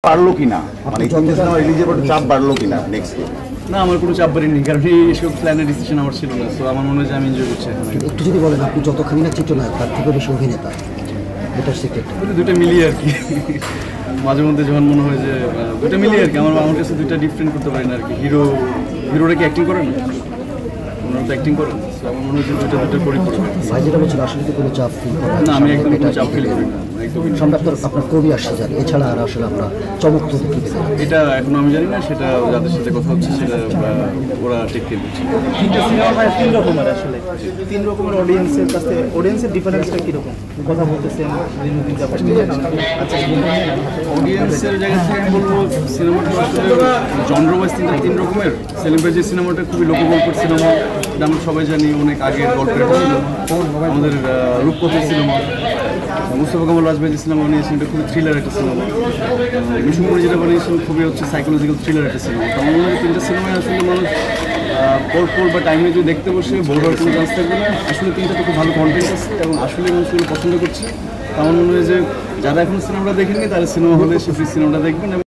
পারলো কিনা, মানে এই তিনটে সিনেমা রিলিজের পর চাপ বাড়লো কিনা নেক্সট ডে? না, আমার কোনো চাপ বাড়িনি, কারণ এইসব প্ল্যানের ডিসিশন আমার ছিল না। তো আমার মনে হয় যে আমি এনজয় করছি। একটু যদি বলেন, আপনি যতখানি না চিত্রনায়ক তার থেকে বেশি অভিনেতা, এটার সিক্রেট? দুটো মিলিয়ে আর কি। মাঝে মধ্যে যখন মনে হয় যে দুটো মিলিয়ে আর কি, আমার কাছে দুইটা ডিফারেন্ট করতে পারি না আর কি। হিরোরা কি অ্যাক্টিং করেন? ওনারা তো অ্যাক্টিং করেন। আমার মনে হয় যে দুটো করে করবে। ভাই যেটা বলছিল, আসলে তো কোনো চাপ ফিল করেন না, আমি একদম কোনো চাপ ফিল করি না। সামনে আপনার কবি আসছে যান, এছাড়া আর আসলে আমরা চমক তো দেখতে পেলাম। এটা এখনো আমি জানি না, সেটা যাদের সাথে কথা হচ্ছে সেটা ওরা টেক কেয়ার করছে। তিনটা সিনেমা হয় তিন রকমের, আসলে তিন রকমের অডিয়েন্সের কাছে অডিয়েন্সের ডিফারেন্সটা কীরকম কথা বলতেছেন দিন যাবেন? আচ্ছা, অডিয়েন্সের জায়গা থেকে আমি বলবো সিনেমাটা আসলে জনর ওয়াইজ তিন রকমের। সেলিব্রেট যে সিনেমাটা খুবই লোকগল্পের সিনেমা, এটা আমরা সবাই জানি, অনেক আগের গল্পের সিনেমা। আমাদের রূপকথার সিনেমা, মুস্তফা কামাল রাজবাই যে সিনেমা বানিয়েছেন এটা খুবই থ্রিলার একটা সিনেমা। বিষ্ণুপুরি যেটা বানিয়েছেন খুবই হচ্ছে সাইকোলজিক্যাল থ্রিলার একটা সিনেমা। তো আমার মনে হয় তিনটা সিনেমায় আসলে মানুষ পরপর বা টাইমে যদি দেখতে বসে বোর হওয়ার কোনো চান্স থাকবে না। আসলে তিনটাতে খুব ভালো কন্টেন্ট আছে এবং আসলে মানুষগুলো পছন্দ করছে। আমার মনে হয় যে যারা এখন সিনেমাটা দেখেননি তারা সিনেমা হলে সে সিনেমাটা দেখবেন।